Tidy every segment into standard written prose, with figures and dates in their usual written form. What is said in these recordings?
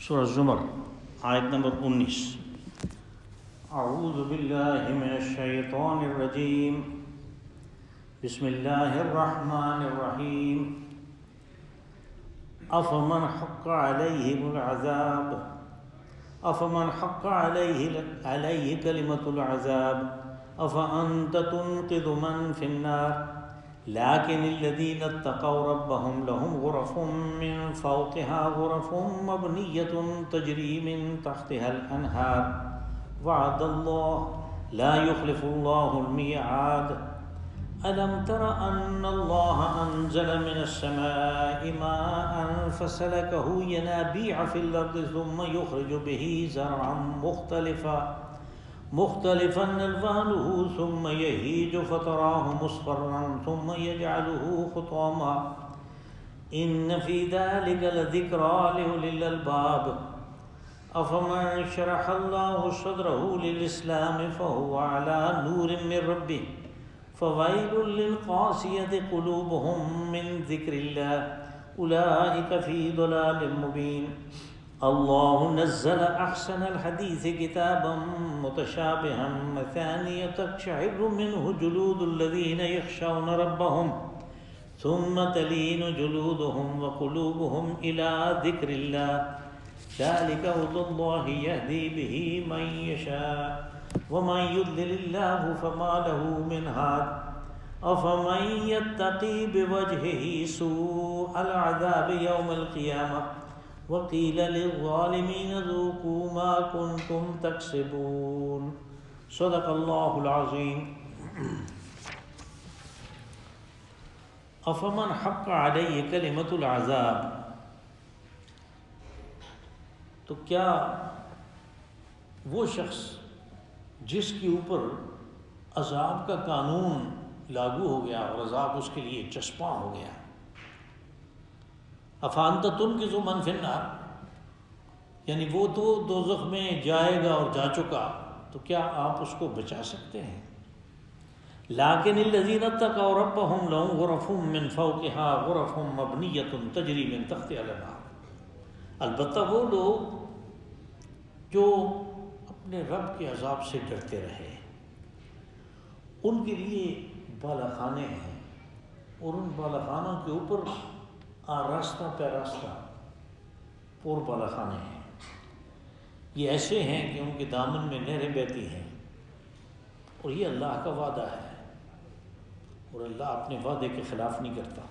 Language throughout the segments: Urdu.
سورہ زمر آیت نمبر 19۔ اعوذ باللہ من الشیطان الرجیم، بسم اللہ الرحمن الرحیم۔ افمن حق علیہ العذاب علیہ کلمۃ العذاب افانت تنقذ من فی النار لیکن الذین اتقوا ربهم لهم غرف من فوقها غرف مبنیۃ تجری من تحتها الانہار وعد اللہ لا یخلف اللہ المیعاد۔ ألم تر أن الله أنزل من السماء ماء فسلكه ينابيع في الأرض ثم يخرج به زرعا مختلفا ألوانه ثم يهيج فتراه مصفرا ثم يجعله حطاما إن في ذلك لذكرى لأولي الألباب۔ أفمن شرح الله صدره للإسلام فهو على نور من ربه فويل للقاسية قلوبهم من ذكر الله أولئك في ضلال مبين۔ الله نزل أحسن الحديث كتابا متشابها مثانية تقشعر منه جلود الذين يخشون ربهم ثم تلين جلودهم وقلوبهم إلى ذكر الله ذلك هدى الله يهدي به من يشاء ومن يضلل الله فما له من هاد۔ أفمن يتقي بوجهه سوء العذاب يوم القيامة وقيل للظالمين ذوقوا ما كنتم تكسبون۔ صدق اللہ العظیم۔ افمن حق علیہ کلمۃ العذاب، تو کیا وہ شخص جس کے اوپر عذاب کا قانون لاگو ہو گیا اور عذاب اس کے لیے چسپاں ہو گیا، افانت تنقذ من فی النار، یعنی وہ تو دوزخ میں جائے گا اور جا چکا، تو کیا آپ اس کو بچا سکتے ہیں؟ لیکن الذین اتقوا ربهم لهم غرف من فوقها غرف مبنیۃ تجری من تحتها الانہار، البتہ وہ لوگ جو اپنے رب کے عذاب سے ڈرتے رہے، ان کے لیے بالا خانے ہیں، اور ان بالا خانوں کے اوپر آراستہ پیراستہ پور بالا خانے ہیں۔ یہ ایسے ہیں کہ ان کے دامن میں نہریں بہتی ہیں، اور یہ اللہ کا وعدہ ہے، اور اللہ اپنے وعدے کے خلاف نہیں کرتا۔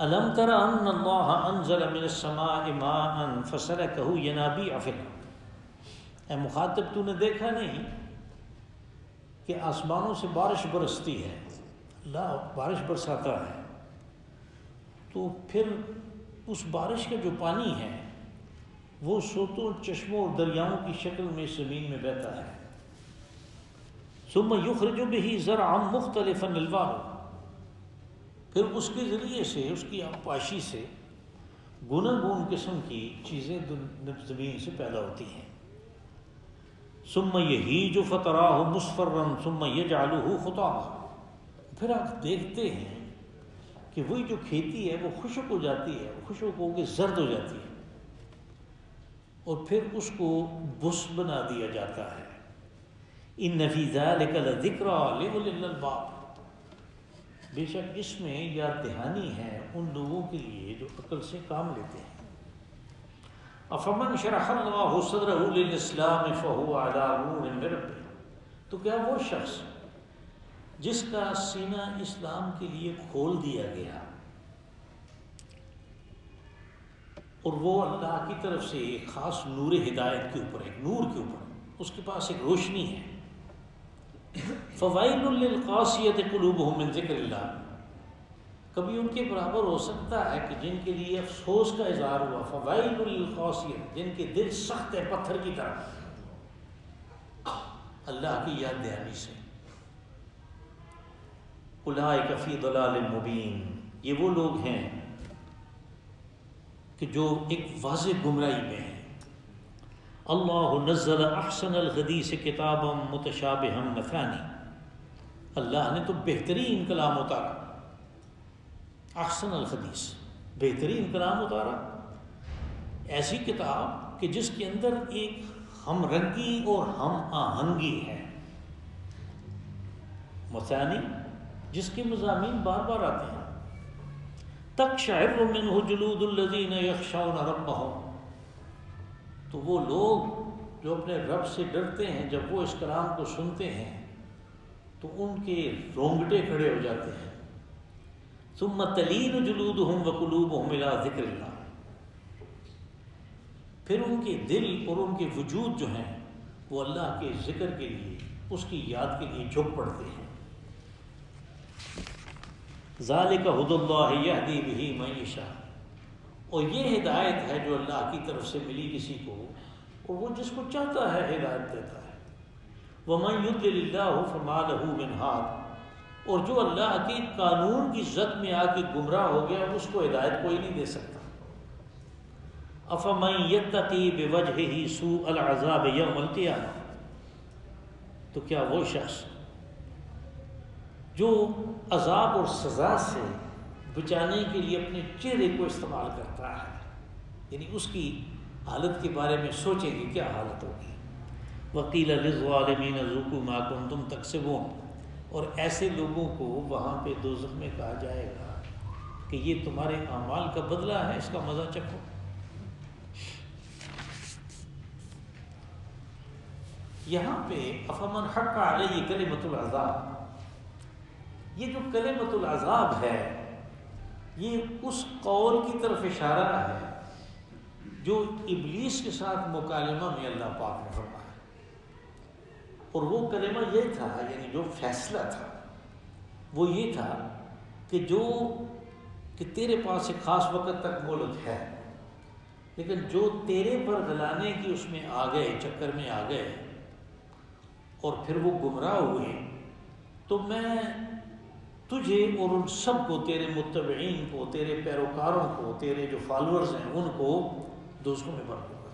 أَلَمْ تَرَ أَنَّ اللَّهَ أَنزَلَ مِنَ السَّمَاءِ مَاءً فَسَلَكَهُ يَنَابِيعَ فِي الْأَرْضِ، اے مخاطب تو نے دیکھا نہیں کہ آسمانوں سے بارش برستی ہے، اللہ بارش برساتا ہے، تو پھر اس بارش کا جو پانی ہے وہ سوتوں چشموں اور دریاؤں کی شکل میں زمین میں بہتا ہے۔ ثم یخرج بہ زرعا مختلفا الوانہ، پھر اس کے ذریعے سے، اس کی آبپاشی سے گوناگون قسم کی چیزیں زمین سے پیدا ہوتی ہیں۔ ثم یہیج فتراہ مصفرا ثم یجعلہ حطاما، پھر آپ دیکھتے ہیں کہ وہی جو کھیتی ہے وہ خشک ہو جاتی ہے، خشک ہو کے زرد ہو جاتی ہے، اور پھر اس کو بس بنا دیا جاتا ہے۔ ان فی ذلک لذکریٰ لأولی الالباب، بے شک اس میں یاد دہانی ہے ان لوگوں کے لیے جو عقل سے کام لیتے ہیں۔ افمن شرح اللہ صدرہ للاسلام فہو علی نور من ربہ، تو کیا وہ شخص جس کا سینہ اسلام کے لیے کھول دیا گیا اور وہ اللہ کی طرف سے ایک خاص نور ہدایت کے اوپر، ایک نور کے اوپر اس کے پاس ایک روشنی ہے، فوائل للقاسیۃ قلوبہم من ذکر اللہ، کبھی ان کے برابر ہو سکتا ہے کہ جن کے لیے افسوس کا اظہار ہوا، فوائل للقاسیۃ، جن کے دل سخت ہے پتھر کی طرح اللہ کی یاد دہانی سے۔ اولئک فی ضلال مبین، یہ وہ لوگ ہیں کہ جو ایک واضح گمراہی میں ہیں۔ اللہ نزل احسن الحدیث کتابا متشابہا مثانی، اللہ نے تو بہترین کلام اتارا، احسن الحدیث، بہترین کلام اتارا، ایسی کتاب کہ جس کے اندر ایک ہم رنگی اور ہم آہنگی ہے، مثانی جس کے مضامین بار بار آتے ہیں، تقشعر منہ جلود الذین یخشون ربہم، تو وہ لوگ جو اپنے رب سے ڈرتے ہیں جب وہ اس کلام کو سنتے ہیں تو ان کے رونگٹے کھڑے ہو جاتے ہیں، ثم تلین جلودہم وقلوبہم الی ذکر اللہ، پھر ان کے دل اور ان کے وجود جو ہیں وہ اللہ کے ذکر کے لیے، اس کی یاد کے لیے جھک پڑتے ہیں۔ ذالک ھدی اللہ یہدی بہ من یشاء، اور یہ ہدایت ہے جو اللہ کی طرف سے ملی کسی کو، اور وہ جس کو چاہتا ہے ہدایت دیتا ہے۔ ومن یضلل اللہ فما لہ من ہاد، اور جو اللہ کے قانون کی زد میں آ کے گمراہ ہو گیا اس کو ہدایت کوئی نہیں دے سکتا۔ افمن یتقی بوجہہ سوء العذاب یوم القیامہ، تو کیا وہ شخص جو عذاب اور سزا سے بچانے کے لیے اپنے چہرے کو استعمال کرتا ہے، یعنی اس کی حالت کے بارے میں سوچیں کہ کیا حالت ہوگی۔ وقیل للظالمین ذوقوا ما کنتم تکسبون، اور ایسے لوگوں کو وہاں پہ دوزخ میں کہا جائے گا کہ یہ تمہارے اعمال کا بدلہ ہے، اس کا مزہ چکھو۔ یہاں پہ افمن حق علیہ کلمۃ العذاب، یہ جو کلمۃ العذاب ہے یہ اس قول کی طرف اشارہ ہے جو ابلیس کے ساتھ مکالمہ میں اللہ پاک نے فرمایا، اور وہ کلمہ یہ تھا، یعنی جو فیصلہ تھا وہ یہ تھا کہ تیرے پاس ایک خاص وقت تک مہلت ہے، لیکن جو تیرے پر گلانے کی اس میں آ گئے، چکر میں آ گئے اور پھر وہ گمراہ ہوئے، تو میں تجھے اور ان سب کو، تیرے متبعین کو، تیرے پیروکاروں کو، تیرے جو فالورز ہیں ان کو دوزخ میں بھر دوں گا۔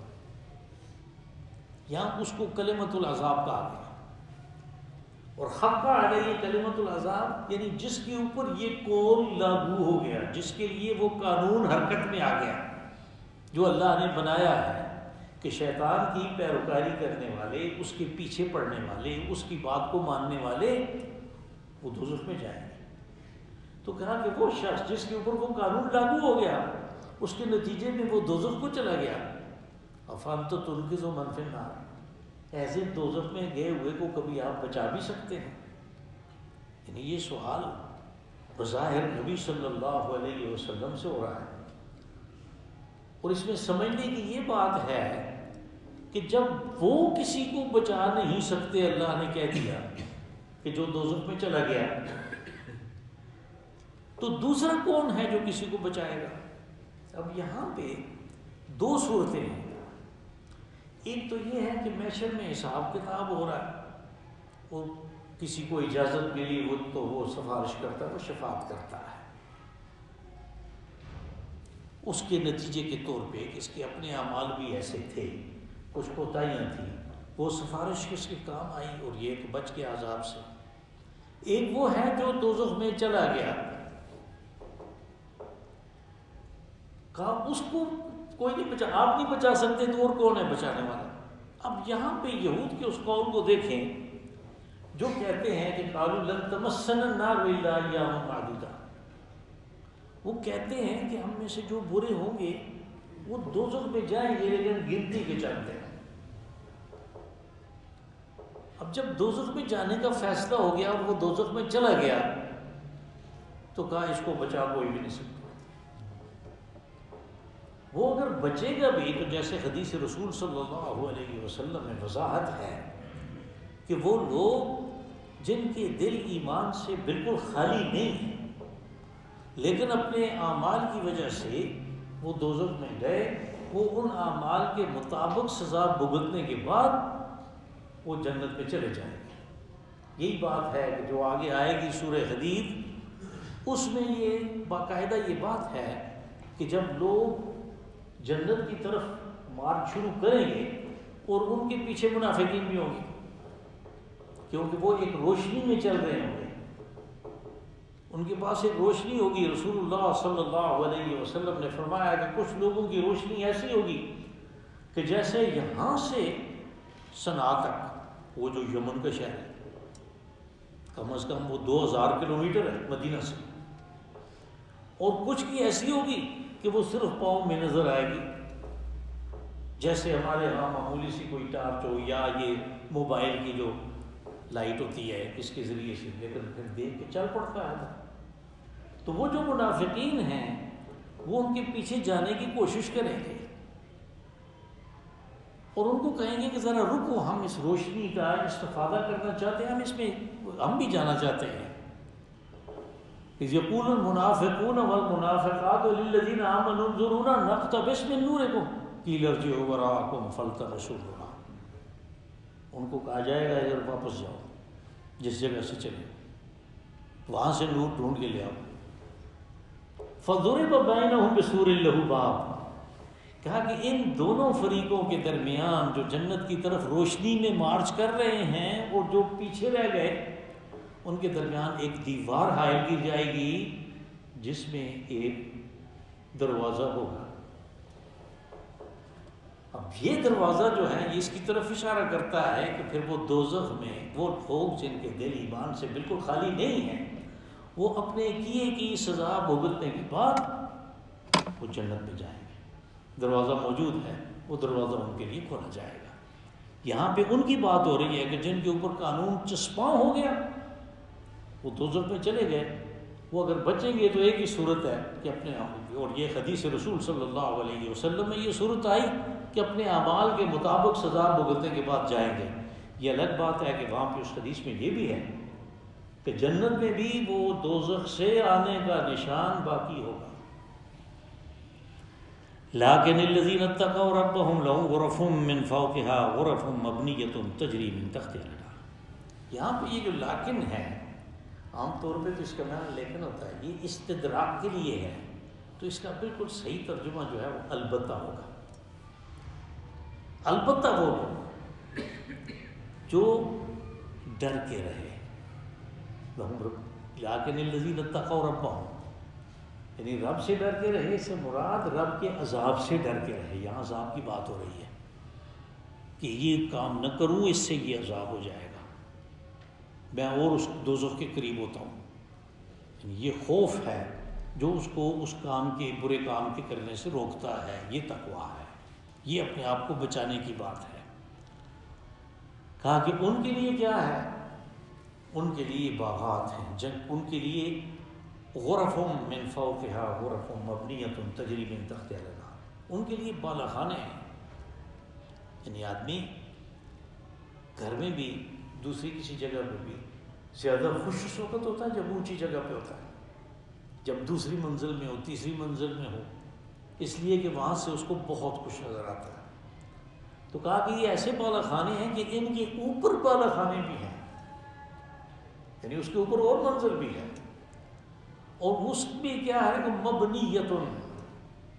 یہاں اس کو کلمۃ العذاب کہا گیا، اور حق علیہ کلمۃ العذاب یعنی جس کے اوپر یہ قول لاگو ہو گیا، جس کے لیے وہ قانون حرکت میں آ گیا جو اللہ نے بنایا ہے کہ شیطان کی پیروکاری کرنے والے، اس کے پیچھے پڑنے والے، اس کی بات کو ماننے والے وہ دوزخ میں جائیں گے۔ تو کہا کہ وہ شخص جس کے اوپر وہ قانون لاگو ہو گیا، اس کے نتیجے میں وہ دوزخ کو چلا گیا، افانت تنقذ من فی النار، ایسے دوزخ میں گئے ہوئے کو کبھی آپ بچا بھی سکتے ہیں؟ یعنی یہ سوال بظاہر نبی صلی اللہ علیہ وسلم سے ہو رہا ہے، اور اس میں سمجھنے کی یہ بات ہے کہ جب وہ کسی کو بچا نہیں سکتے، اللہ نے کہہ دیا کہ جو دوزخ میں چلا گیا، تو دوسرا کون ہے جو کسی کو بچائے گا؟ اب یہاں پہ دو صورتیں ہیں، ایک تو یہ ہے کہ محشر میں حساب کتاب ہو رہا ہے اور کسی کو اجازت ملی وہ تو وہ سفارش کرتا ہے، وہ شفاعت کرتا ہے، اس کے نتیجے کے طور پہ کہ اس کے اپنے اعمال بھی ایسے تھے، کچھ کوتاہیاں تھیں، وہ سفارش کس کے کام آئی اور یہ کہ بچ کے عذاب سے۔ ایک وہ ہے جو دوزخ میں چلا گیا، کہا اس کو کوئی نہیں بچا، آپ نہیں بچا سکتے تو اور کون ہے بچانے والا؟ اب یہاں پہ یہود کے اس قول کو دیکھیں جو کہتے ہیں کہ قالوا لن تمسنا النار الا ایاما معدودا، وہ کہتے ہیں کہ ہم میں سے جو برے ہوں گے وہ دوزخ میں جائیں گے لیکن گنتی کے چلتے ہیں۔ اب جب دوزخ میں جانے کا فیصلہ ہو گیا اور وہ دوزخ میں چلا گیا تو کہا اس کو بچا کوئی بھی نہیں سکتا۔ وہ اگر بچے گا بھی تو جیسے حدیث رسول صلی اللہ علیہ وسلم میں وضاحت ہے کہ وہ لوگ جن کے دل ایمان سے بالکل خالی نہیں ہیں لیکن اپنے اعمال کی وجہ سے وہ دوزخ میں گئے، وہ ان اعمال کے مطابق سزا بھگتنے کے بعد وہ جنت میں چلے جائیں گے۔ یہی بات ہے کہ جو آگے آئے گی سورہ حدید، اس میں یہ باقاعدہ یہ بات ہے کہ جب لوگ جنت کی طرف مارچ شروع کریں گے اور ان کے پیچھے منافقین بھی ہوں گے کیونکہ وہ ایک روشنی میں چل رہے ہوں گے، ان کے پاس ایک روشنی ہوگی. رسول اللہ صلی اللہ علیہ وسلم نے فرمایا کہ کچھ لوگوں کی روشنی ایسی ہوگی کہ جیسے یہاں سے صنعاء تک، وہ جو یمن کا شہر ہے، کم از کم وہ 2000 کلومیٹر ہے مدینہ سے، اور کچھ کی ایسی ہوگی کہ وہ صرف پاؤں میں نظر آئے گی، جیسے ہمارے ہاں معمولی سی کوئی ٹارچ ہو یا یہ موبائل کی جو لائٹ ہوتی ہے اس کے ذریعے سے، لیکن پھر دیکھ کے چل پڑتا ہے. تو وہ جو منافقین ہیں وہ ان کے پیچھے جانے کی کوشش کریں گے اور ان کو کہیں گے کہ ذرا رکو، ہم اس روشنی کا استفادہ کرنا چاہتے ہیں، ہم بھی جانا چاہتے ہیں. اذ یقول المنافقون والمنافقات للذین آمنوا انظرونا نقتبس من نورکم قیل ارجعوا وراءکم فالتمسوا نورا. ان کو کہا جائے گا اگر واپس جاؤ جس جگہ سے چلے، وہاں سے نور ڈھونڈ کے لے آؤ. فضرب بینہم بسور لہ باب، کہا کہ ان دونوں فریقوں کے درمیان جو جنت کی طرف روشنی میں مارچ کر رہے ہیں اور جو پیچھے رہ گئے، ان کے درمیان ایک دیوار حائل کی جائے گی جس میں ایک دروازہ ہوگا. اب یہ دروازہ جو ہے اس کی طرف اشارہ کرتا ہے کہ پھر وہ دوزخ میں وہ لوگ جن کے دل ایمان سے بالکل خالی نہیں ہیں، وہ اپنے کیے کی سزا بھگتنے کے بعد وہ جنت میں جائیں گے. دروازہ موجود ہے، وہ دروازہ ان کے لیے کھولا جائے گا. یہاں پہ ان کی بات ہو رہی ہے کہ جن کے اوپر قانون چسپاں ہو گیا وہ دوزخ میں چلے گئے. وہ اگر بچیں گے تو ایک ہی صورت ہے کہ اپنے، اور یہ حدیث رسول صلی اللہ علیہ وسلم میں یہ صورت آئی کہ اپنے اعمال کے مطابق سزا بھگتنے کے بعد جائیں گے. یہ الگ بات ہے کہ وہاں پہ اس حدیث میں یہ بھی ہے کہ جنت میں بھی وہ دوزخ سے آنے کا نشان باقی ہوگا. لیکن الذین اتقوا ربهم لهم غرف من فوقها غرف مبنیۃ تجری من تحتها الانہار. یہاں پہ یہ جو لیکن ہے، عام طور پہ تو اس کا معنی لیکن ہوتا ہے، یہ استدراک کے لیے ہے، تو اس کا بالکل صحیح ترجمہ جو ہے وہ البتہ ہوگا. البتہ وہ لوگ جو ڈر کے رہے، لیکن الذین اتقوا ربهم، یعنی رب سے ڈر کے رہے، اس سے مراد رب کے عذاب سے ڈر کے رہے. یہاں عذاب کی بات ہو رہی ہے کہ یہ کام نہ کروں اس سے یہ عذاب ہو جائے گا، میں اور اس دوزخ کے قریب ہوتا ہوں. یعنی یہ خوف ہے جو اس کو اس کام کے، برے کام کے کرنے سے روکتا ہے. یہ تقویٰ ہے، یہ اپنے آپ کو بچانے کی بات ہے. کہا کہ ان کے لیے کیا ہے؟ ان کے لیے باغات ہیں، ان کے لیے غرف من فوقها غرف مبنیۃ تجری من تحتها الانہار، ان کے لیے بالا خانے ہیں. یعنی آدمی گھر میں بھی، دوسری کسی جگہ پہ بھی زیادہ خوش اس وقت ہوتا ہے جب اونچی جگہ پہ ہوتا ہے، جب دوسری منزل میں ہو، تیسری منزل میں ہو، اس لیے کہ وہاں سے اس کو بہت خوش نظر آتا ہے. تو کہا کہ یہ ایسے بالا خانے ہیں کہ ان کے اوپر بالا خانے بھی ہیں، یعنی اس کے اوپر اور منزل بھی ہے، اور اس میں کیا ہے کہ مبنیۃ،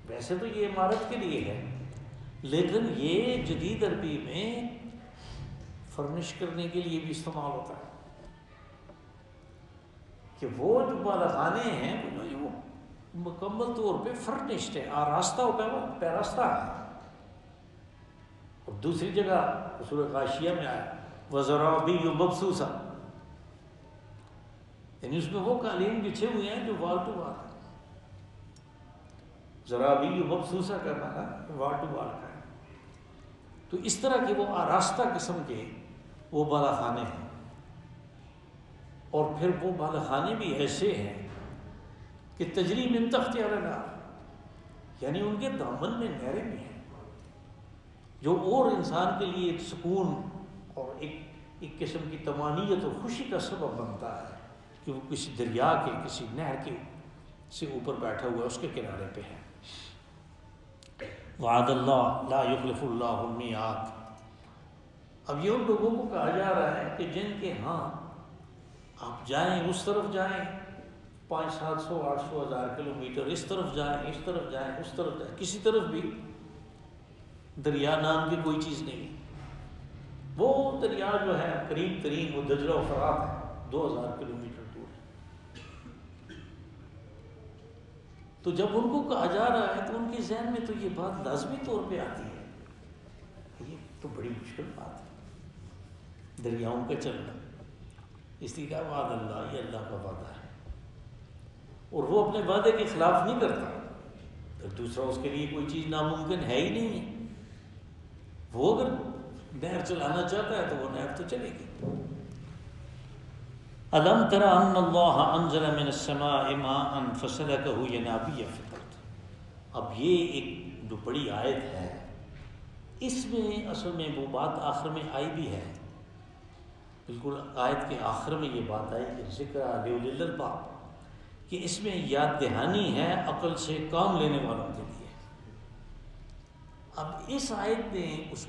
ویسے تو یہ عمارت کے لیے ہے لیکن یہ جدید عربی میں فرنش کرنے کے لیے بھی استعمال ہوتا ہے کہ وہ جو بالا خانے ہیں وہ مکمل طور پہ فرنشڈ ہے، آراستہ ہوتا ہے، وہ پیراستہ ہے. اور دوسری جگہ سورہ غاشیہ میں آیا وَزَرَابِيُّ مَبْثُوثَةٌ، یعنی اس میں وہ قالین بچھے ہوئے ہیں جو وال ٹو وال ہے. زرابی مبسوسہ کا معنی وال ٹو وال کا ہے. تو اس طرح کے وہ آراستہ قسم کے وہ بالا خانے ہیں، اور پھر وہ بالا خانے بھی ایسے ہیں کہ تجری من تحتها الانہار، یعنی ان کے دامن میں نہریں بھی ہیں، جو اور انسان کے لیے ایک سکون اور ایک قسم کی طمانینت اور خوشی کا سبب بنتا ہے کہ وہ کسی دریا کے، کسی نہر کے سے اوپر بیٹھا ہوا ہے، اس کے کنارے پہ ہے. وعد اللہ لا یخلف اللہ المیعاد. اب یہ ان لوگوں کو کہا جا رہا ہے کہ جن کے ہاں آپ جائیں، اس طرف جائیں 500 700 800 1000 کلومیٹر، اس طرف جائیں، اس طرف جائیں، اس طرف جائیں، کسی طرف بھی دریا نام کی کوئی چیز نہیں. وہ دریا جو ہے قریب ترین وہ دجلہ و فرات ہے، 2000 کلومیٹر دور ہے. تو جب ان کو کہا جا رہا ہے تو ان کے ذہن میں تو یہ بات لازمی طور پہ آتی ہے، یہ تو بڑی مشکل بات ہے، دریاؤں کا چلنا، اس لیے کہا وعد اللہ، یہ اللہ کا وعدہ ہے، اور وہ اپنے وعدے کے خلاف نہیں کرتا، پھر دوسرا اس کے لیے کوئی چیز ناممکن ہے ہی نہیں ہے، وہ اگر نہر چلانا چاہتا ہے تو وہ نہر تو چلے گی۔ الم تر ان اللہ انزل من السماء ماء فسلكه ينابيع في الارض۔ اب یہ ایک جو بڑی آیت ہے، اس میں اصل میں وہ بات آخر میں آئی بھی ہے، بالکل آیت کے آخر میں یہ بات آئی کہ ذکر لأولی الالباب، کہ اس میں یاد دہانی ہے عقل سے کام لینے والوں کے لیے۔ اب اس آیت نے اس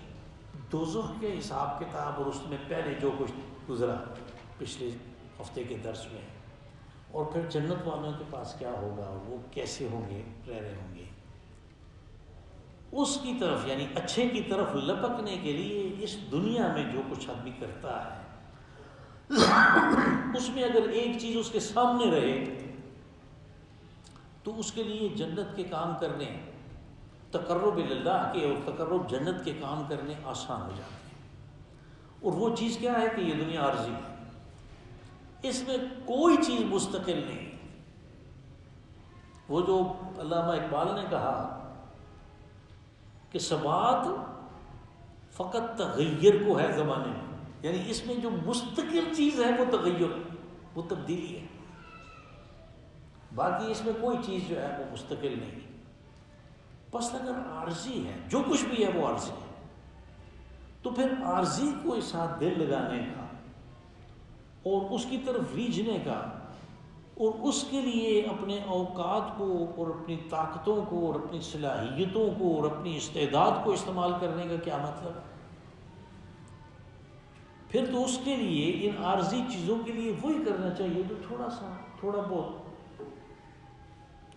دوزخ کے حساب کتاب اور اس میں پہلے جو کچھ گزرا پچھلے ہفتے کے درس میں، اور پھر جنت والوں کے پاس کیا ہوگا، وہ کیسے ہوں گے، رہ رہے ہوں گے، اس کی طرف یعنی اچھے کی طرف لپکنے کے لیے اس دنیا میں جو کچھ آدمی کرتا ہے اس میں اگر ایک چیز اس کے سامنے رہے تو اس کے لیے جنت کے کام کرنے، تقرب اللہ کے اور تقرب جنت کے کام کرنے آسان ہو جاتے ہیں۔ اور وہ چیز کیا ہے کہ یہ دنیا عارضی ہے، اس میں کوئی چیز مستقل نہیں۔ وہ جو علامہ اقبال نے کہا کہ ثبات فقط تغیر کو ہے زمانے میں، یعنی اس میں جو مستقل چیز ہے وہ تغیر، وہ تبدیلی ہے، باقی اس میں کوئی چیز جو ہے وہ مستقل نہیں۔ بس اگر عارضی ہے، جو کچھ بھی ہے وہ عارضی ہے، تو پھر عارضی کو ساتھ دل لگانے کا اور اس کی طرف ریجھنے کا اور اس کے لیے اپنے اوقات کو اور اپنی طاقتوں کو اور اپنی صلاحیتوں کو اور اپنی استعداد کو استعمال کرنے کا کیا مطلب ہے؟ پھر تو اس کے لیے ان عارضی چیزوں کے لیے وہی کرنا چاہیے جو تھوڑا بہت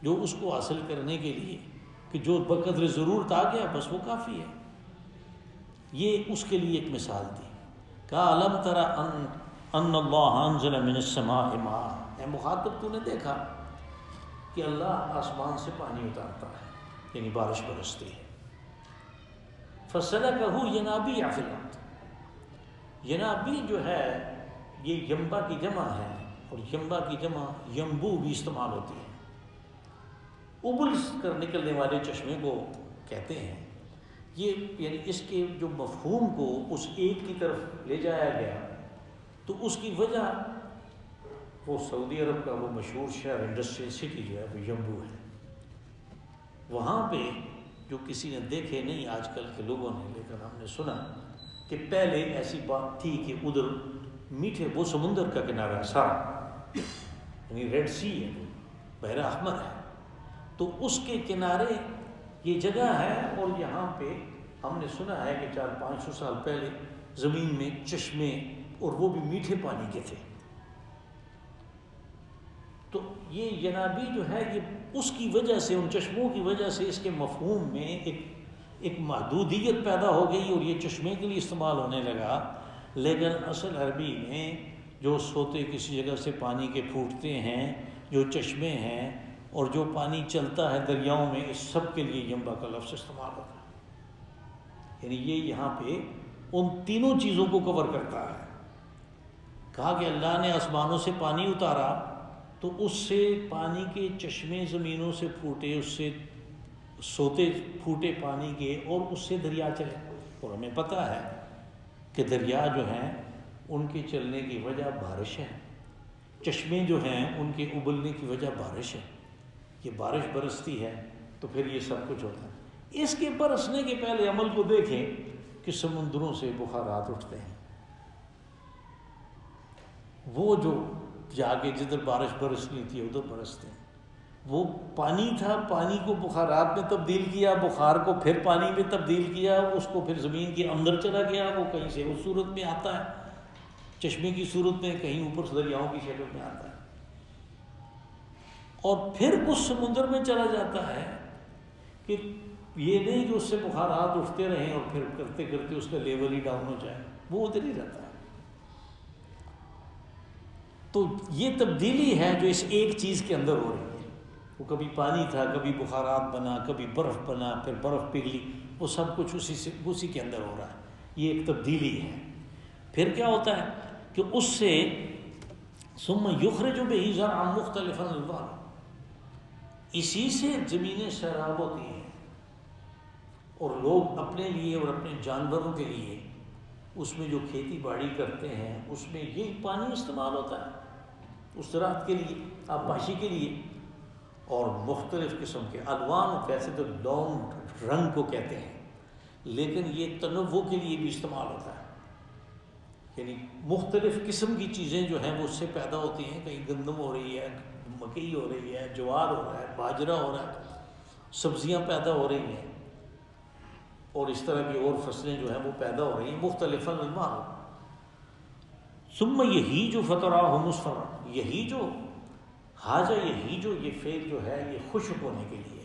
جو اس کو حاصل کرنے کے لیے کہ جو بقدر ضرورت آ گیا بس وہ کافی ہے۔ یہ اس کے لیے ایک مثال دی، کہا الم تر ان اللہ انزل من السماء ماء، اے مخاطب تو نے دیکھا کہ اللہ آسمان سے پانی اتارتا ہے، یعنی بارش برستی ہے، فسلكه ينابيع في الارض۔ ینابیع جو ہے یہ ینبع کی جمع ہے، اور ینبع کی جمع ینبوع بھی استعمال ہوتی ہے، ابل کر نکلنے والے چشمے کو کہتے ہیں۔ یہ یعنی اس کے جو مفہوم کو اس ایک کی طرف لے جایا گیا، تو اس کی وجہ وہ سعودی عرب کا وہ مشہور شہر انڈسٹریل سٹی جو ہے وہ ینبوع ہے، وہاں پہ جو کسی نے دیکھے نہیں آج کل کے لوگوں نے، لیکن ہم نے سنا کہ پہلے ایسی بات تھی کہ ادھر میٹھے وہ سمندر کا کنارہ سارا یعنی ریڈ سی ہے، بحر احمر ہے، تو اس کے کنارے یہ جگہ ہے، اور یہاں پہ ہم نے سنا ہے کہ 400-500 سال پہلے زمین میں چشمے اور وہ بھی میٹھے پانی کے تھے۔ تو یہ ینابیع جو ہے یہ اس کی وجہ سے، ان چشموں کی وجہ سے اس کے مفہوم میں ایک محدودیت پیدا ہو گئی اور یہ چشمے کے لیے استعمال ہونے لگا، لیکن اصل عربی میں جو سوتے کسی جگہ سے پانی کے پھوٹتے ہیں، جو چشمے ہیں اور جو پانی چلتا ہے دریاؤں میں، اس سب کے لیے ینبع کا لفظ استعمال ہوتا ہے، یعنی یہ یہاں پہ ان تینوں چیزوں کو کور کرتا ہے۔ کہا کہ اللہ نے آسمانوں سے پانی اتارا تو اس سے پانی کے چشمے زمینوں سے پھوٹے، اس سے سوتے پھوٹے پانی کے، اور اس سے دریا چلے، اور ہمیں پتہ ہے کہ دریا جو ہیں ان کے چلنے کی وجہ بارش ہے، چشمے جو ہیں ان کے ابلنے کی وجہ بارش ہے، یہ بارش برستی ہے تو پھر یہ سب کچھ ہوتا ہے۔ اس کے برسنے کے پہلے عمل کو دیکھیں کہ سمندروں سے بخارات اٹھتے ہیں، وہ جو جا کے جدھر بارش برسنی تھی ادھر برستے ہیں، وہ پانی تھا، پانی کو بخارات میں تبدیل کیا، بخار کو پھر پانی میں تبدیل کیا، اس کو پھر زمین کے اندر چلا گیا، وہ کہیں سے اس صورت میں آتا ہے چشمے کی صورت میں، کہیں اوپر سے دریاؤں کی شکل میں آتا ہے، اور پھر اس سمندر میں چلا جاتا ہے کہ یہ نہیں کہ اس سے بخارات اٹھتے رہیں اور پھر کرتے کرتے اس کا لیول ہی ڈاؤن ہو جائے، وہ ادھر ہی رہتا ہے۔ تو یہ تبدیلی ہے جو اس ایک چیز کے اندر ہو رہی ہے، وہ کبھی پانی تھا، کبھی بخارات بنا، کبھی برف بنا، پھر برف پگھلی، وہ سب کچھ اسی کے اندر ہو رہا ہے. یہ ایک تبدیلی ہے. پھر کیا ہوتا ہے کہ اس سے ثم یخرج بہ زرعا مختلفا الوانہ، اسی سے زمینیں سیراب ہوتی ہیں اور لوگ اپنے لیے اور اپنے جانوروں کے لیے اس میں جو کھیتی باڑی کرتے ہیں اس میں یہی پانی استعمال ہوتا ہے اس زراعت کے لیے، آبپاشی کے لیے. اور مختلف قسم کے الوان، ویسے تو لون رنگ کو کہتے ہیں، لیکن یہ تنوع کے لیے بھی استعمال ہوتا ہے. یعنی مختلف قسم کی چیزیں جو ہیں وہ اس سے پیدا ہوتی ہیں. کہیں گندم ہو رہی ہے، مکئی ہو رہی ہے، جوار ہو رہا ہے، باجرہ ہو رہا ہے، سبزیاں پیدا ہو رہی ہیں، اور اس طرح کی اور فصلیں جو ہیں وہ پیدا ہو رہی ہیں مختلف الوان. ثم یہیج فتراہ مصفرا، یہیج حاجہ، یہیج یہ فعل جو ہے یہ خشک ہونے کے لیے،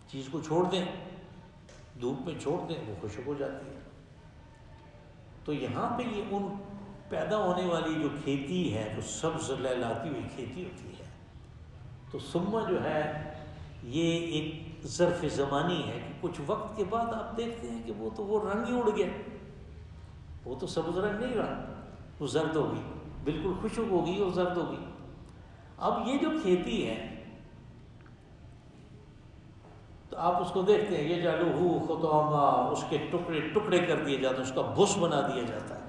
چیز کو چھوڑ دیں، دھوپ میں چھوڑ دیں، وہ خشک ہو جاتی ہے. تو یہاں پہ یہ ان پیدا ہونے والی جو کھیتی ہے، جو سبز لہلاتی ہوئی کھیتی ہوتی ہے، تو ثم جو ہے یہ ایک ظرف زمانی ہے کہ کچھ وقت کے بعد آپ دیکھتے ہیں کہ وہ رنگ ہی اڑ گیا، وہ تو سبز رنگ نہیں رہا، وہ زرد ہوگی، بالکل خشک ہوگی اور زرد ہوگی. اب یہ جو کھیتی ہے تو آپ اس کو دیکھتے ہیں، یہ جعلوہ خطاما، اس کے ٹکڑے ٹکڑے کر دیے جاتے ہیں، اس کا بھس بنا دیا جاتا ہے.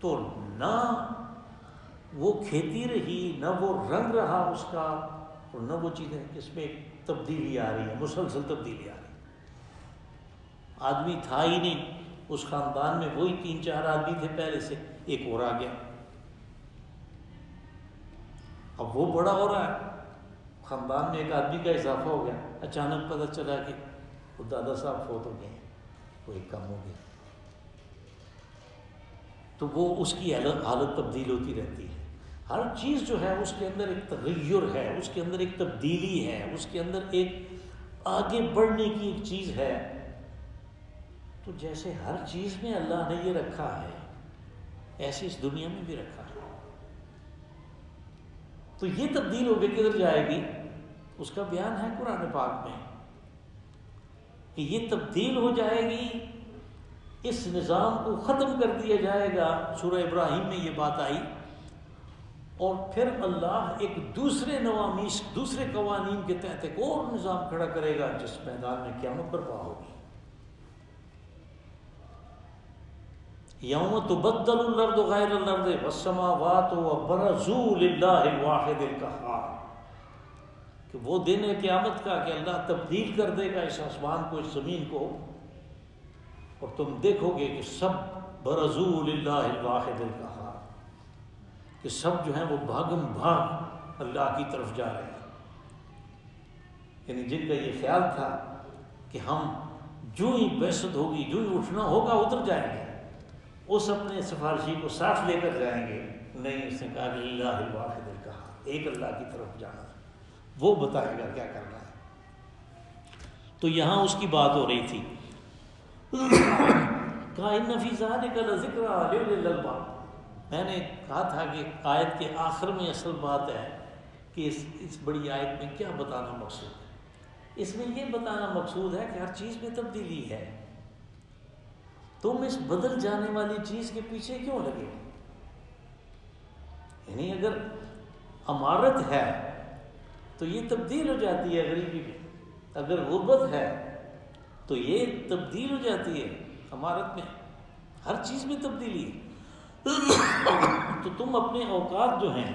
تو نہ وہ کھیتی رہی، نہ وہ رنگ رہا اس کا، اور نہ وہ چیزیں، اس میں ایک تبدیلی آ رہی ہے، مسلسل تبدیلی آ رہی ہے. آدمی تھا ہی نہیں اس خاندان میں، وہی 3-4 آدمی تھے پہلے سے، ایک اور آ گیا. اب وہ بڑا ہو رہا ہے، خاندان میں ایک آدمی کا اضافہ ہو گیا، اچانک پتہ چلا کہ وہ دادا صاحب فوت ہو گئے ہیں، وہ ایک کم ہو گیا. تو وہ اس کی حالت تبدیل ہوتی رہتی ہے. ہر چیز جو ہے اس کے اندر ایک تغیر ہے، اس کے اندر ایک تبدیلی ہے، اس کے اندر ایک آگے بڑھنے کی ایک چیز ہے. تو جیسے ہر چیز میں اللہ نے یہ رکھا ہے، ایسے اس دنیا میں بھی رکھا ہے. تو یہ تبدیل ہو کے کدھر جائے گی، اس کا بیان ہے قرآن پاک میں کہ یہ تبدیل ہو جائے گی، اس نظام کو ختم کر دیا جائے گا. سورہ ابراہیم میں یہ بات آئی، اور پھر اللہ ایک دوسرے نوامیس، دوسرے قوانین کے تحت ایک اور نظام کھڑا کرے گا جس میدان میں قیامت برپا ہوگی. یوم تبدل الارض غیر الارض والسماوات وبرزوا للہ الواحد القہار، کہ وہ دن ہے قیامت کا کہ اللہ تبدیل کر دے گا اس آسمان کو، اس زمین کو، اور تم دیکھو گے کہ سب برزوا للہ الواحد القہار، کہ سب جو ہیں وہ بھاگم بھاگ اللہ کی طرف جا رہے ہیں. یعنی جن کا یہ خیال تھا کہ ہم جو ہی بعثت ہوگی، جو ہی اٹھنا ہوگا ادھر جائیں گے، اس اپنے سفارشی کو ساتھ لے کر جائیں گے، نہیں، اس نے کہا کہ اللہ الواحد القہار، ایک اللہ کی طرف جانا، وہ بتائے گا کیا کرنا ہے. تو یہاں اس کی بات ہو رہی تھی، کہا ان فی ذلک لذکری لاولی الالباب. میں نے کہا تھا کہ آیت کے آخر میں اصل بات ہے کہ اس بڑی آیت میں کیا بتانا مقصود ہے. اس میں یہ بتانا مقصود ہے کہ ہر چیز میں تبدیلی ہے. تم اس بدل جانے والی چیز کے پیچھے کیوں لگے؟ یعنی اگر امارت ہے تو یہ تبدیل ہو جاتی ہے غریبی میں، اگر غربت ہے تو یہ تبدیل ہو جاتی ہے امارت میں، ہر چیز میں تبدیلی ہے. تو تم اپنے اوقات جو ہیں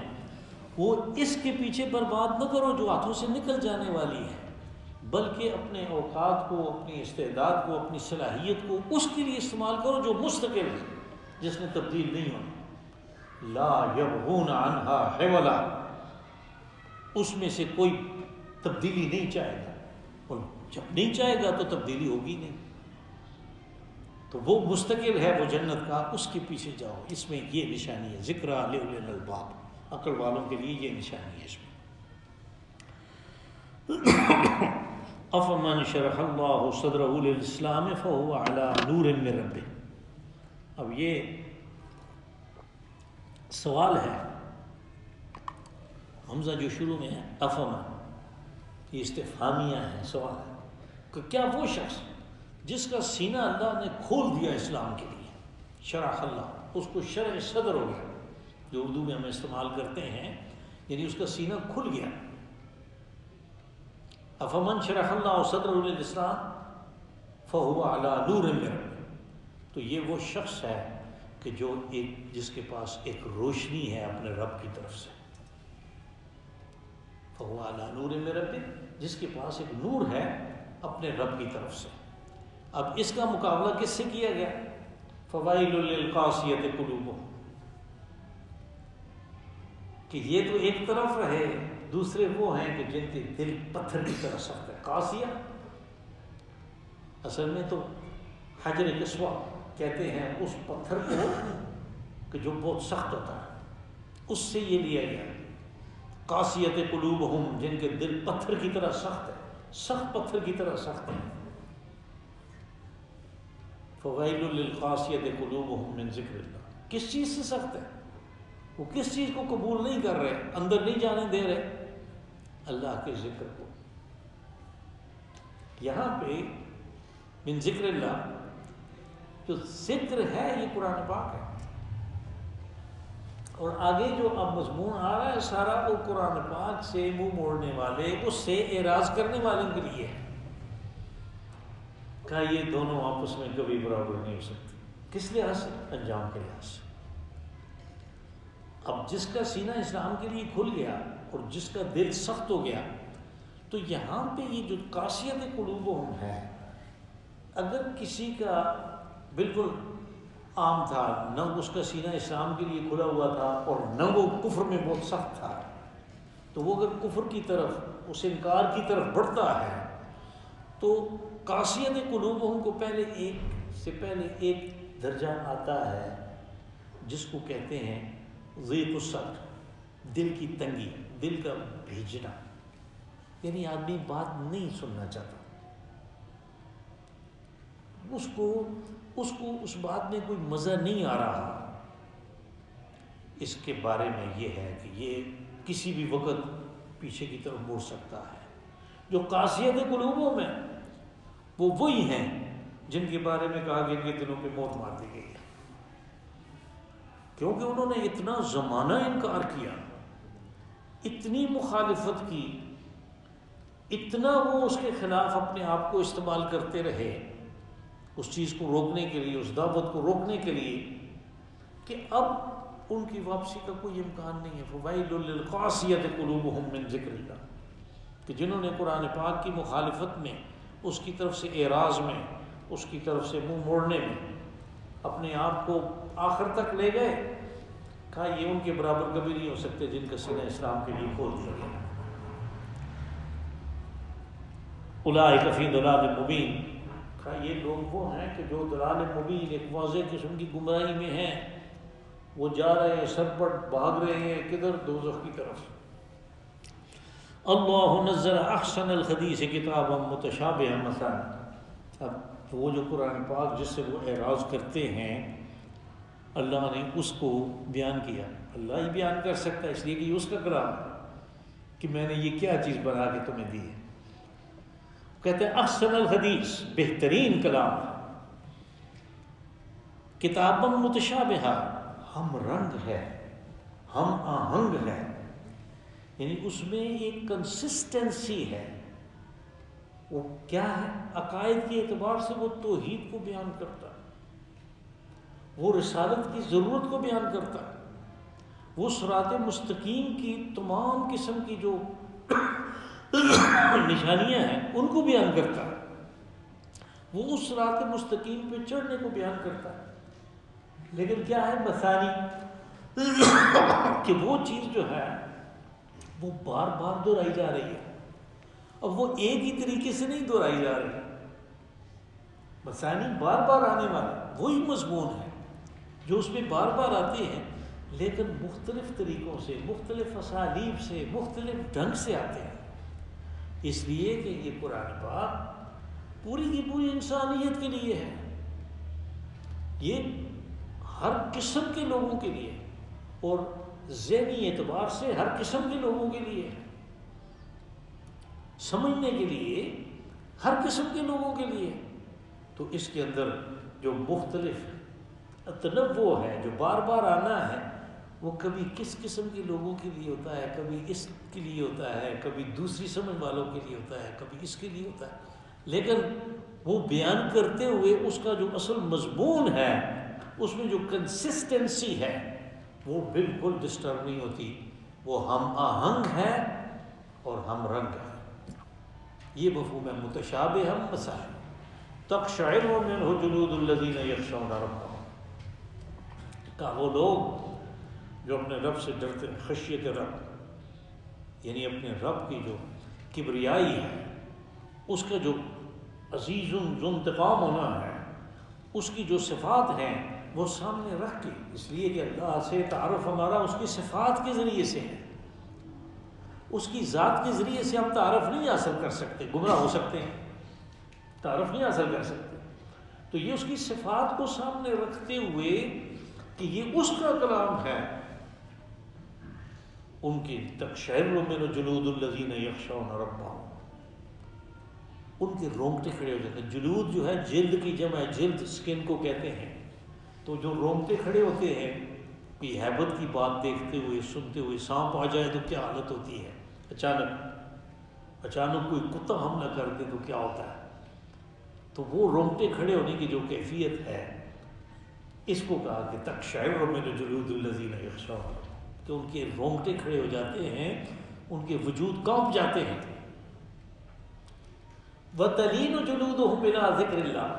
وہ اس کے پیچھے برباد نہ کرو جو ہاتھوں سے نکل جانے والی ہے، بلکہ اپنے اوقات کو، اپنی استعداد کو، اپنی صلاحیت کو اس کے لیے استعمال کرو جو مستقل ہے، جس نے تبدیل نہیں ہونا. لا یبغون عنہا حولا، اس میں سے کوئی تبدیلی نہیں چاہے گا، اور جب نہیں چاہے گا تو تبدیلی ہوگی نہیں. تو وہ مستقل ہے، وہ جنت کا، اس کے پیچھے جاؤ. اس میں یہ نشانی ہے، ذکر لأولی الالباب، عقل والوں کے لیے یہ نشانی ہے اس میں. افمن شرح اللہ صدرہ للاسلام فہو علی نور من ربہ. اب یہ سوال ہے، حمزہ جو شروع میں ہے افمن، یہ استفہامیہ ہے، سوال ہے کہ کیا وہ شخص جس کا سینہ اللہ نے کھول دیا اسلام کے لیے، شرح اللہ، اس کو شرح صدر ہو گیا، جو اردو میں ہم استعمال کرتے ہیں، یعنی اس کا سینہ کھل گیا. افمن شرح اللہ صدرہ للاسلام فہو علی نور من ربہ، تو یہ وہ شخص ہے کہ جو جس کے پاس ایک روشنی ہے اپنے رب کی طرف سے. فہو علی نور من ربہ، جس کے پاس ایک نور ہے اپنے رب کی طرف سے. اب اس کا مقابلہ کس سے کیا گیا؟ فوائل للقاسیۃ قلوبہم، کہ یہ تو ایک طرف رہے، دوسرے وہ ہیں کہ جن کے دل پتھر کی طرح سخت ہے. قاسیہ اصل میں تو حجر قصوہ کہتے ہیں اس پتھر کو کہ جو بہت سخت ہوتا ہے، اس سے یہ لیا گیا. قاسیۃ قلوبہم، جن کے دل پتھر کی طرح سخت ہے، سخت پتھر کی طرح سخت ہے. فوائل للقاسیۃ قلوبہم من ذکر اللہ، کس چیز سے سخت ہے؟ وہ کس چیز کو قبول نہیں کر رہے، اندر نہیں جانے دے رہے؟ اللہ کے ذکر کو. یہاں پہ من ذکر اللہ، جو ذکر ہے یہ قرآن پاک ہے، اور آگے جو اب مضمون آ رہا ہے سارا وہ قرآن پاک سے منہ موڑنے والے، اس سے اعراض کرنے والوں کے لیے ہے. کہ یہ دونوں آپس میں کبھی برابر نہیں ہو سکتے. کس لحاظ سے؟ انجام کے لحاظ سے. اب جس کا سینہ اسلام کے لیے کھل گیا اور جس کا دل سخت ہو گیا، تو یہاں پہ یہ جو قاسیۃ قلوبہم ہے، اگر کسی کا بالکل عام تھا، نہ اس کا سینہ اسلام کے لیے کھلا ہوا تھا اور نہ وہ کفر میں بہت سخت تھا، تو وہ اگر کفر کی طرف، اس انکار کی طرف بڑھتا ہے، تو قاسیۃ قلوبہم کو پہلے ایک درجہ آتا ہے جس کو کہتے ہیں ضیق الصدر، دل کی تنگی، دل کا بھیجنا، یعنی آدمی بات نہیں سننا چاہتا، اس کو اس بات میں کوئی مزہ نہیں آ رہا. اس کے بارے میں یہ ہے کہ یہ کسی بھی وقت پیچھے کی طرف مڑ سکتا ہے. جو قاسیۃ قلوبہم میں وہ وہی ہیں جن کے بارے میں کہا گیا کہ دلوں پہ موت مار دی گئی ہے، کیونکہ انہوں نے اتنا زمانہ انکار کیا، اتنی مخالفت کی، اتنا وہ اس کے خلاف اپنے آپ کو استعمال کرتے رہے اس چیز کو روکنے کے لیے، اس دعوت کو روکنے کے لیے، کہ اب ان کی واپسی کا کوئی امکان نہیں ہے. فوائل للقاسیۃ قلوبہم من ذکر اللہ، کہ جنہوں نے قرآن پاک کی مخالفت میں، اس کی طرف سے اعراض میں، اس کی طرف سے منہ موڑنے میں اپنے آپ کو آخر تک لے گئے، کہا یہ ان کے برابر کبھی نہیں ہو سکتے جن کا سینہ اسلام کے لیے کھول دیا گیا. اولئک فی ضلال مبین، کہا یہ لوگ وہ ہیں کہ جو ضلال مبین، ایک واضح قسم کی گمراہی میں ہیں، وہ جا رہے ہیں، سرپٹ بھاگ رہے ہیں کدھر؟ دوزخ کی طرف. اللہ نزل احسن الحدیث کتابا متشابہا مثانی، اب وہ جو قرآن پاک جس سے وہ اعراض کرتے ہیں، اللہ نے اس کو بیان کیا. اللہ ہی بیان کر سکتا ہے، اس لیے کہ یہ اس کا کلام ہے کہ میں نے یہ کیا چیز بنا کے تمہیں دی ہے. کہتے ہیں احسن الحدیث، بہترین کلام، کتابا متشابہا، ہم رنگ ہے، ہم آہنگ ہے، یعنی اس میں ایک کنسسٹنسی ہے. وہ کیا ہے؟ عقائد کے اعتبار سے وہ توحید کو بیان کرتا ہے، وہ رسالت کی ضرورت کو بیان کرتا ہے، وہ صراط مستقیم کی تمام قسم کی جو نشانیاں ہیں ان کو بیان کرتا ہے، وہ اس صراط مستقیم پہ چڑھنے کو بیان کرتا ہے. لیکن کیا ہے؟ مثانی، کہ وہ چیز جو ہے وہ بار بار دہرائی جا رہی ہے، اب وہ ایک ہی طریقے سے نہیں دہرائی جا رہی. مثانی بار بار آنے والے وہی مضمون ہے جو اس میں بار بار آتے ہیں، لیکن مختلف طریقوں سے، مختلف اسالیب سے، مختلف ڈھنگ سے آتے ہیں. اس لیے کہ یہ قرآن پاک پوری کی پوری انسانیت کے لیے ہے، یہ ہر قسم کے لوگوں کے لیے، اور ذہنی اعتبار سے ہر قسم کے لوگوں کے لیے ہے، سمجھنے کے لیے ہر قسم کے لوگوں کے لیے۔ تو اس کے اندر جو مختلف تنوع ہے، جو بار بار آنا ہے، وہ کبھی کس قسم کے لوگوں کے لیے ہوتا ہے، کبھی اس کے لیے ہوتا ہے، کبھی دوسری سمجھ والوں کے لیے ہوتا ہے، کبھی اس کے لیے ہوتا ہے، لیکن وہ بیان کرتے ہوئے اس کا جو اصل مضمون ہے، اس میں جو کنسسٹنسی ہے، وہ بالکل ڈسٹرب نہیں ہوتی، وہ ہم آہنگ ہے اور ہم رنگ ہے۔ یہ مفہوم ہے متشابہ مثال تقشعر منہ جلود الذین یخشون ربہم، کہ وہ لوگ جو اپنے رب سے ڈرتے ہیں، خشیت رب یعنی اپنے رب کی جو کبریائی ہے، اس کا جو عزیز ذو انتقام ہونا ہے، اس کی جو صفات ہیں وہ سامنے رکھ کے، اس لیے کہ اللہ سے تعارف ہمارا اس کی صفات کے ذریعے سے ہے، اس کی ذات کے ذریعے سے ہم تعارف نہیں حاصل کر سکتے، گمراہ ہو سکتے ہیں، تعارف نہیں حاصل کر سکتے۔ تو یہ اس کی صفات کو سامنے رکھتے ہوئے کہ یہ اس کا کلام ہے، ان کی تقشعر منہ جلود الذین یخشون ربہم، ان کے رونگٹے کھڑے ہو جاتے ہیں۔ جلود جو ہے جلد کی جمع ہے، جلد سکن کو کہتے ہیں، تو جو رونگٹے کھڑے ہوتے ہیں کہ ہیبت کی بات دیکھتے ہوئے، سنتے ہوئے، سانپ آ جائے تو کیا حالت ہوتی ہے، اچانک کوئی کتا حملہ کر دے تو کیا ہوتا ہے، تو وہ رونگٹے کھڑے ہونے کی جو کیفیت ہے، اس کو کہا کہ تقشعر منہ جلود الذین یخشون، کہ ان کے رونگٹے کھڑے ہو جاتے ہیں، ان کے وجود کانپ جاتے ہیں۔ وَتَلِينُ جُلُودُهُمْ إِلَىٰ ذِكْرِ اللَّهِ،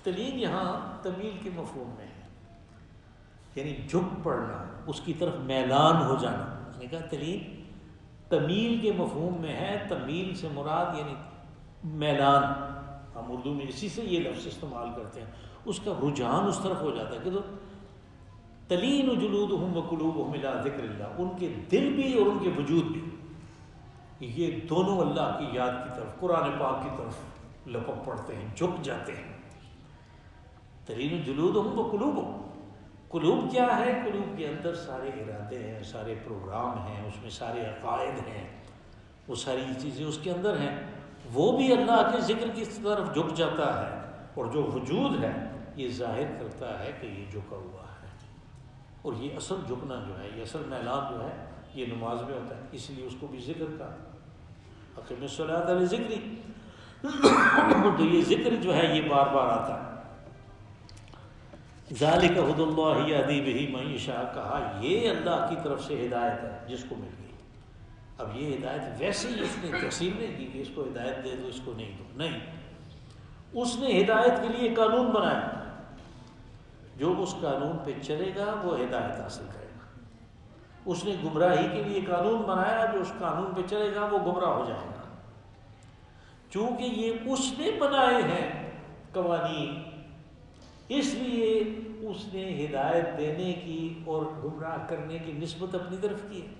تلین یہاں تمیل کے مفہوم میں ہے، یعنی جھک پڑنا، اس کی طرف میلان ہو جانا۔ میں نے کہا تلین تمیل کے مفہوم میں ہے، تمیل سے مراد یعنی میلان، ہم اردو میں اسی سے یہ لفظ استعمال کرتے ہیں، اس کا رجحان اس طرف ہو جاتا ہے کہ تو تلین جلودہم وقلوبہم الی ذکر اللہ، ان کے دل بھی اور ان کے وجود بھی، یہ دونوں اللہ کی یاد کی طرف، قرآن پاک کی طرف لپک پڑتے ہیں، جھک جاتے ہیں۔ تلین جلودہم وقلوبہم، قلوب کیا ہے؟ قلوب کے اندر سارے ارادے ہیں، سارے پروگرام ہیں، اس میں سارے عقائد ہیں، وہ ساری چیزیں اس کے اندر ہیں، وہ بھی اللہ کے ذکر کی طرف جھک جاتا ہے، اور جو وجود ہے یہ ظاہر کرتا ہے کہ یہ جھکا ہوا ہے۔ اور یہ اصل جھکنا جو ہے، یہ اصل میلان جو ہے، یہ نماز میں ہوتا ہے، اس لیے اس کو بھی ذکر کا اقیم الصلاۃ لذکری، تو یہ ذکر جو ہے یہ بار بار آتا ہے۔ ذالک ھدی اللہ یہدی بہ من یشاء، کہا یہ اللہ کی طرف سے ہدایت ہے جس کو مل گئی۔ اب یہ ہدایت ویسے ہی اس نے تقسیم نہیں کی کہ اس کو ہدایت دے دو، اس کو نہیں دو، نہیں، اس نے ہدایت کے لیے قانون بنایا، جو اس قانون پہ چلے گا وہ ہدایت حاصل کرے گا۔ اس نے گمراہی کے لیے قانون بنایا، جو اس قانون پہ چلے گا وہ گمراہ ہو جائے گا۔ چونکہ یہ اس نے بنائے ہیں قوانین، اس لیے اس نے ہدایت دینے کی اور گمراہ کرنے کی نسبت اپنی طرف کی ہے،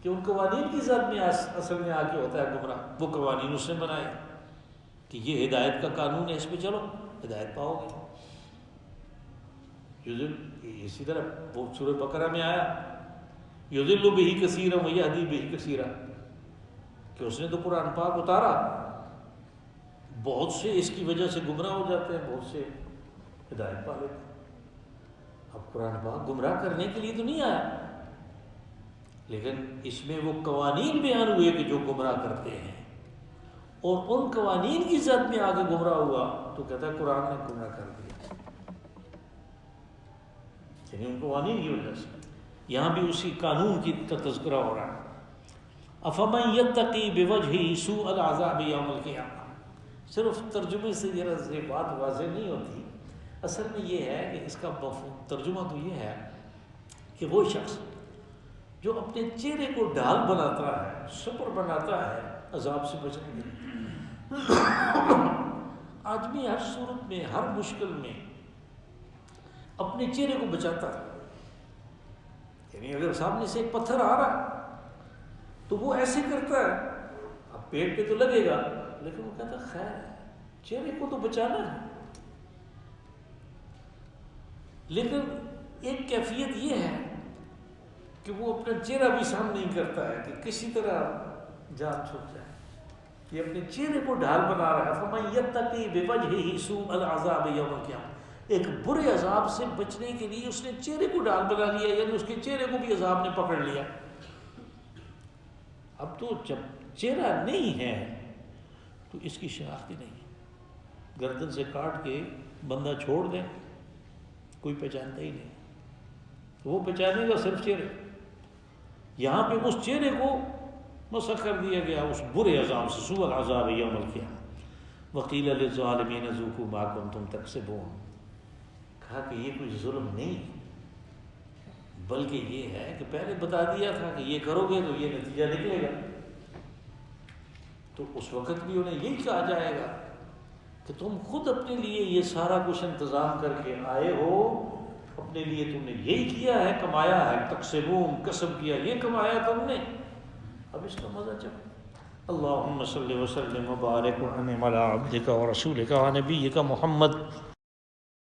کہ ان قوانین کی ذات میں اصل میں آ کے ہوتا ہے گمراہ، وہ قوانین اس نے بنائے کہ یہ ہدایت کا قانون ہے، اس پہ چلو ہدایت پاؤ گے۔ اسی طرح وہ سورہ بقرہ میں آیا یضل بہ کثیرا ویہدی بہ کثیرا، کہ اس نے تو قرآن پاک اتارا، بہت سے اس کی وجہ سے گمراہ ہو جاتے ہیں، بہت سے ہدایت پا لیتے ہیں۔ اب قرآن پاک گمراہ کرنے کے لیے تو نہیں آیا، لیکن اس میں وہ قوانین بیان ہوئے کہ جو گمراہ کرتے ہیں، اور ان قوانین کی ذات میں آگے گمراہ ہوا تو کہتا ہے قرآن نے گمراہ کر دیا، یعنی ان قوانین کی وجہ سے۔ یہاں بھی اسی قانون کی تذکرہ ہو رہا ہے۔ افمن یتقی بوجہہ سوء العذاب یوم القیامہ، صرف ترجمے سے یہ بات واضح نہیں ہوتی، اصل میں یہ ہے کہ اس کا ترجمہ تو یہ ہے کہ وہ شخص جو اپنے چہرے کو ڈھال بناتا ہے، سپر بناتا ہے عذاب سے بچنے کے لیے، آدمی ہر صورت میں، ہر مشکل میں اپنے چہرے کو بچاتا ہے، یعنی اگر سامنے سے ایک پتھر آ رہا ہے تو وہ ایسے کرتا ہے، اب پیٹ پہ تو لگے گا لیکن وہ کہتا ہے خیر چہرے کو تو بچانا ہے۔ لیکن ایک کیفیت یہ ہے کہ وہ اپنا چہرہ بھی سامنے نہیں کرتا ہے کہ کسی طرح جان چھوٹ جائے. یہ اپنے چہرے کو ڈھال بنا رہا ہے. فَمَن يَتَّقِي بِوَجْهِهِ سُوءَ الْعَذَابِ يَوْمَ الْقِيَامَةِ. ایک برے عذاب سے بچنے کے لیے اس نے چہرے کو ڈھال بنا لیا، یعنی اس کے چہرے کو بھی عذاب نے پکڑ لیا. اب تو جب چہرہ نہیں ہے تو اس کی شناخت ہی نہیں ہے. گردن سے کاٹ کے بندہ چھوڑ دیں، کوئی پہچانتا ہی نہیں. وہ پہچانے گا صرف چہرے. یہاں پہ اس چہرے کو مسخ کر دیا گیا اس برے عذاب سے. سوء العذاب یوم القیامہ. وقیل للظالمین ذوقوا ما کنتم تکسبون. کہا کہ یہ کوئی ظلم نہیں بلکہ یہ ہے کہ پہلے بتا دیا تھا کہ یہ کرو گے تو یہ نتیجہ نکلے گا. تو اس وقت بھی انہیں یہی کہا جائے گا کہ تم خود اپنے لیے یہ سارا کچھ انتظام کر کے آئے ہو، اپنے لیے تم نے یہی کیا ہے، کمایا ہے. تکسبون، کسب کیا، یہ کمایا تم نے، اب اس کا مزہ چکھو. اللہم صلی وسلم وبارک وانعم علی عبدک ورسولک ونبیک محمد